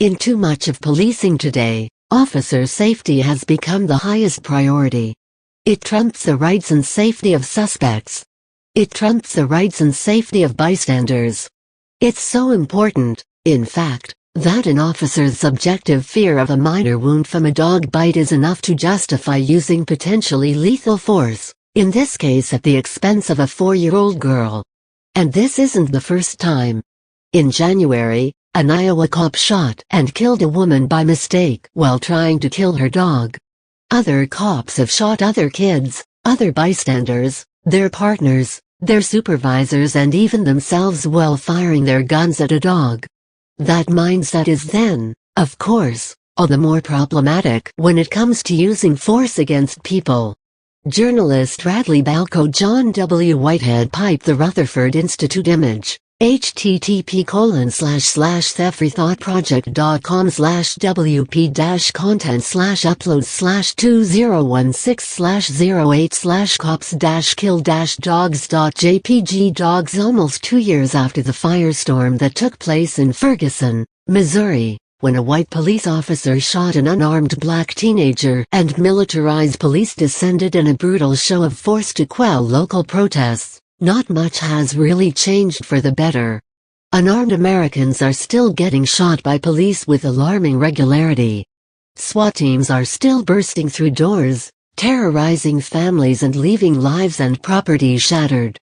In too much of policing today, officer safety has become the highest priority. It trumps the rights and safety of suspects. It trumps the rights and safety of bystanders. It's so important, in fact, that an officer's subjective fear of a minor wound from a dog bite is enough to justify using potentially lethal force, in this case at the expense of a 4-year-old girl. And this isn't the first time. In January, an Iowa cop shot and killed a woman by mistake while trying to kill her dog. Other cops have shot other kids, other bystanders, their partners, their supervisors and even themselves while firing their guns at a dog. That mindset is then, of course, all the more problematic when it comes to using force against people. Journalist Radley Balco John W. Whitehead piped the Rutherford Institute image. http://wp-content/upload/wp-content/uploads/2016/08/cops-kill-dogs.jpg Dogs. Almost 2 years after the firestorm that took place in Ferguson, Missouri, when a white police officer shot an unarmed black teenager and militarized police descended in a brutal show of force to quell local protests, not much has really changed for the better. Unarmed Americans are still getting shot by police with alarming regularity. SWAT teams are still bursting through doors, terrorizing families and leaving lives and property shattered.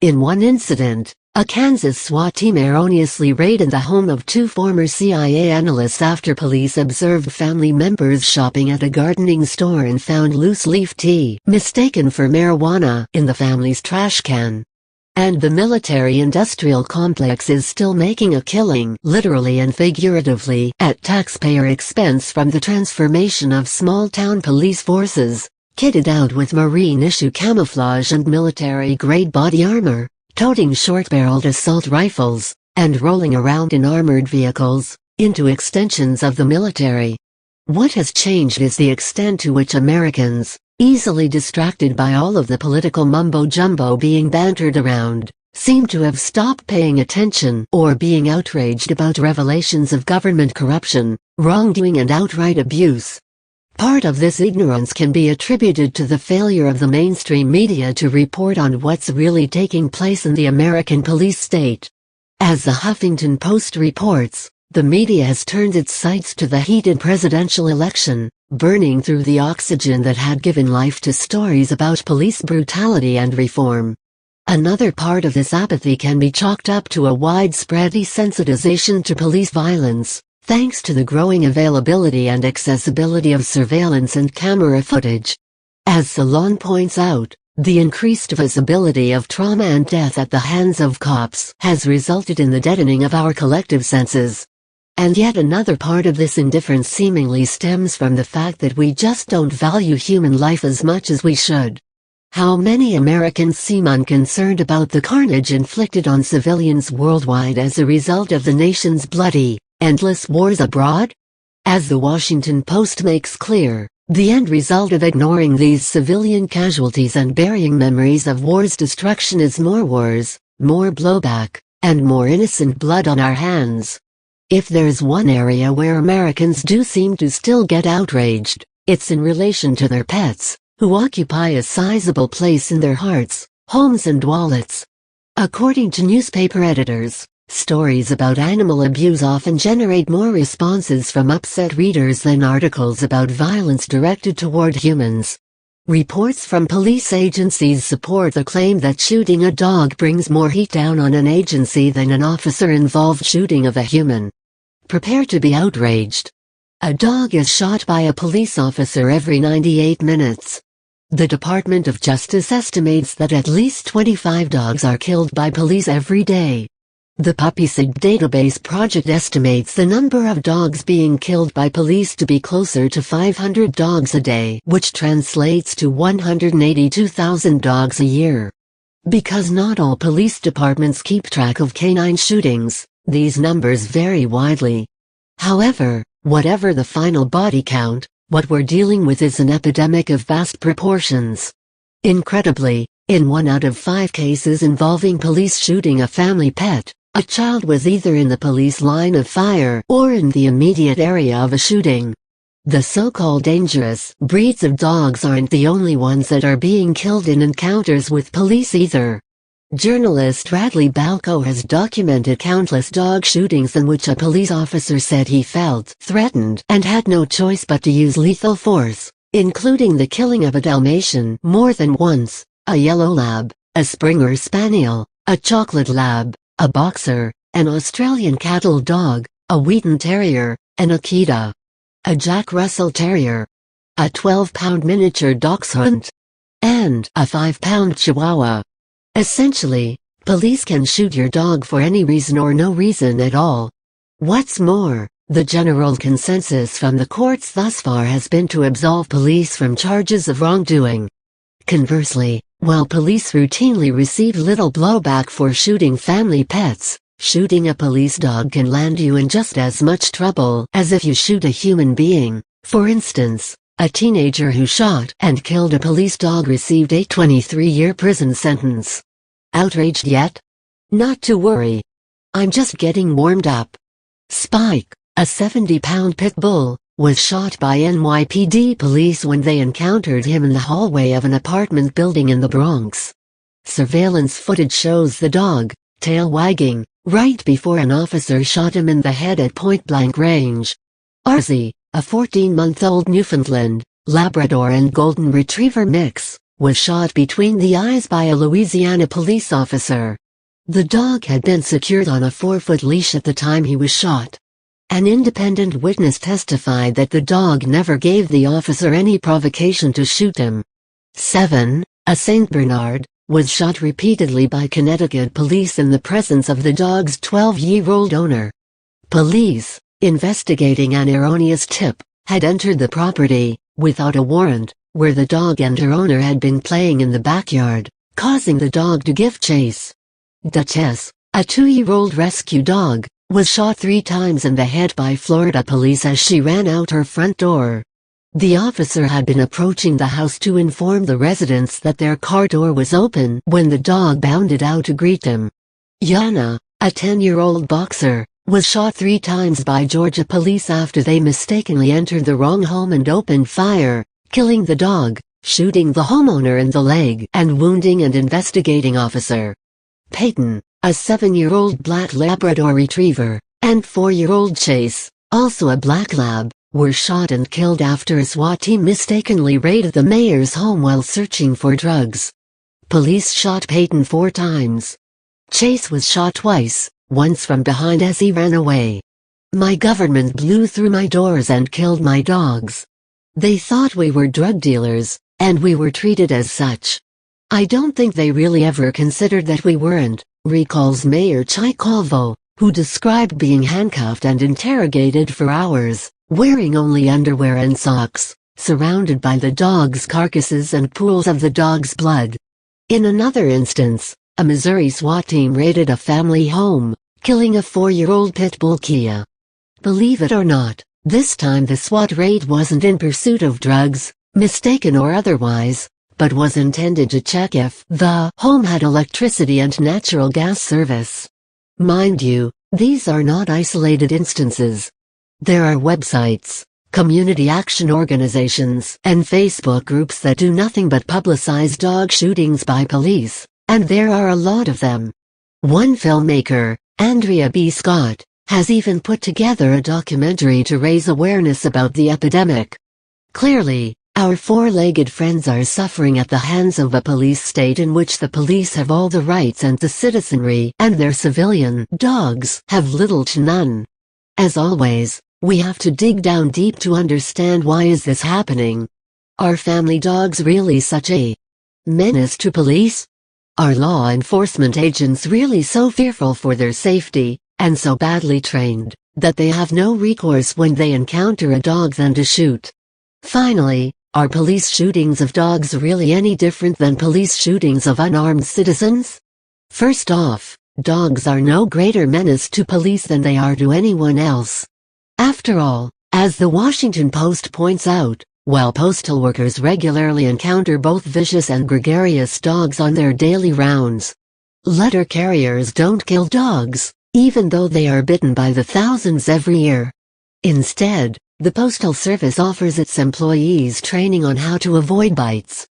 In one incident, a Kansas SWAT team erroneously raided the home of 2 former CIA analysts after police observed family members shopping at a gardening store and found loose-leaf tea mistaken for marijuana in the family's trash can. And the military-industrial complex is still making a killing, literally and figuratively, at taxpayer expense from the transformation of small-town police forces, kitted out with Marine-issue camouflage and military-grade body armor, toting short-barreled assault rifles, and rolling around in armored vehicles, into extensions of the military. What has changed is the extent to which Americans, easily distracted by all of the political mumbo-jumbo being bantered around, seem to have stopped paying attention or being outraged about revelations of government corruption, wrongdoing and outright abuse. Part of this ignorance can be attributed to the failure of the mainstream media to report on what's really taking place in the American police state. As the Huffington Post reports, the media has turned its sights to the heated presidential election, burning through the oxygen that had given life to stories about police brutality and reform. Another part of this apathy can be chalked up to a widespread desensitization to police violence, thanks to the growing availability and accessibility of surveillance and camera footage. As Salon points out, the increased visibility of trauma and death at the hands of cops has resulted in the deadening of our collective senses. And yet another part of this indifference seemingly stems from the fact that we just don't value human life as much as we should. How many Americans seem unconcerned about the carnage inflicted on civilians worldwide as a result of the nation's bloody, endless wars abroad? As the Washington Post makes clear, the end result of ignoring these civilian casualties and burying memories of war's destruction is more wars, more blowback, and more innocent blood on our hands. If there's one area where Americans do seem to still get outraged, it's in relation to their pets, who occupy a sizable place in their hearts, homes and wallets. According to newspaper editors, stories about animal abuse often generate more responses from upset readers than articles about violence directed toward humans. Reports from police agencies support the claim that shooting a dog brings more heat down on an agency than an officer-involved shooting of a human. Prepare to be outraged. A dog is shot by a police officer every 98 minutes. The Department of Justice estimates that at least 25 dogs are killed by police every day. The PuppySig database project estimates the number of dogs being killed by police to be closer to 500 dogs a day, which translates to 182,000 dogs a year. Because not all police departments keep track of canine shootings, these numbers vary widely. However, whatever the final body count, what we're dealing with is an epidemic of vast proportions. Incredibly, in 1 out of 5 cases involving police shooting a family pet, A child was either in the police line of fire or in the immediate area of a shooting. The so-called dangerous breeds of dogs aren't the only ones that are being killed in encounters with police either. Journalist Radley Balco has documented countless dog shootings in which a police officer said he felt threatened and had no choice but to use lethal force, including the killing of a Dalmatian more than once, a yellow lab, a Springer Spaniel, a chocolate lab, a boxer, an Australian cattle dog, a Wheaton Terrier, an Akita, a Jack Russell Terrier, a 12-pound miniature dachshund, and a 5-pound Chihuahua. Essentially, police can shoot your dog for any reason or no reason at all. What's more, the general consensus from the courts thus far has been to absolve police from charges of wrongdoing. Conversely, while police routinely receive little blowback for shooting family pets, shooting a police dog can land you in just as much trouble as if you shoot a human being. For instance, a teenager who shot and killed a police dog received a 23-year prison sentence. Outraged yet? Not to worry. I'm just getting warmed up. Spike, a 70-pound pit bull, was shot by NYPD police when they encountered him in the hallway of an apartment building in the Bronx. Surveillance footage shows the dog, tail wagging, right before an officer shot him in the head at point-blank range. Arzi, a 14-month-old Newfoundland, Labrador and Golden Retriever mix, was shot between the eyes by a Louisiana police officer. The dog had been secured on a 4-foot leash at the time he was shot. An independent witness testified that the dog never gave the officer any provocation to shoot him. 7. A Saint Bernard, was shot repeatedly by Connecticut police in the presence of the dog's 12-year-old owner. Police, investigating an erroneous tip, had entered the property, without a warrant, where the dog and her owner had been playing in the backyard, causing the dog to give chase. Duchess, a 2-year-old rescue dog, was shot 3 times in the head by Florida police as she ran out her front door. The officer had been approaching the house to inform the residents that their car door was open when the dog bounded out to greet him. Yana, a 10-year-old boxer, was shot 3 times by Georgia police after they mistakenly entered the wrong home and opened fire, killing the dog, shooting the homeowner in the leg and wounding an investigating officer. Peyton, a 7-year-old black Labrador Retriever, and 4-year-old Chase, also a black lab, were shot and killed after a SWAT team mistakenly raided the mayor's home while searching for drugs. Police shot Peyton 4 times. Chase was shot twice, once from behind as he ran away. My government blew through my doors and killed my dogs. They thought we were drug dealers, and we were treated as such. I don't think they really ever considered that we weren't, recalls Mayor Chaikalvo, who described being handcuffed and interrogated for hours, wearing only underwear and socks, surrounded by the dogs' carcasses and pools of the dog's blood. In another instance, a Missouri SWAT team raided a family home, killing a 4-year-old pit bull Kia. Believe it or not, this time the SWAT raid wasn't in pursuit of drugs, mistaken or otherwise, but was intended to check if the home had electricity and natural gas service. Mind you, these are not isolated instances. There are websites, community action organizations, and Facebook groups that do nothing but publicize dog shootings by police, and there are a lot of them. One filmmaker, Andrea B. Scott, has even put together a documentary to raise awareness about the epidemic. Clearly, our 4-legged friends are suffering at the hands of a police state in which the police have all the rights and the citizenry and their civilian dogs have little to none. As always, we have to dig down deep to understand why is this happening. Are family dogs really such a menace to police? Are law enforcement agents really so fearful for their safety, and so badly trained, that they have no recourse when they encounter a dog than to shoot? Finally, are police shootings of dogs really any different than police shootings of unarmed citizens? First off, dogs are no greater menace to police than they are to anyone else. After all, as the Washington Post points out, while postal workers regularly encounter both vicious and gregarious dogs on their daily rounds, letter carriers don't kill dogs, even though they are bitten by the thousands every year. Instead, the Postal Service offers its employees training on how to avoid bites.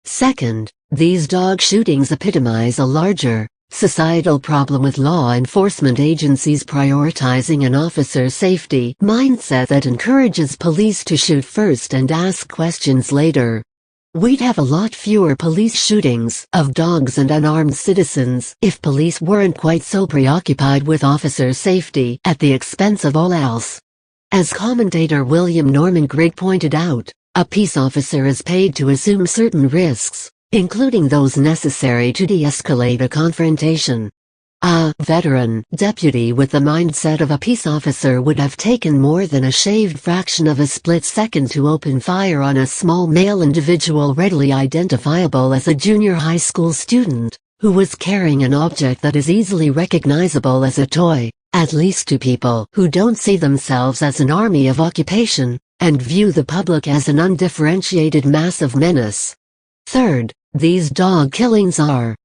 Second, these dog shootings epitomize a larger, societal problem with law enforcement agencies prioritizing an officer's safety mindset that encourages police to shoot first and ask questions later. We'd have a lot fewer police shootings of dogs and unarmed citizens if police weren't quite so preoccupied with officer safety at the expense of all else. As commentator William Norman Grigg pointed out, a peace officer is paid to assume certain risks, including those necessary to de-escalate a confrontation. A veteran deputy with the mindset of a peace officer would have taken more than a shaved fraction of a split second to open fire on a small male individual readily identifiable as a junior high school student, who was carrying an object that is easily recognizable as a toy, at least to people who don't see themselves as an army of occupation, and view the public as an undifferentiated mass of menace. Third, these dog killings are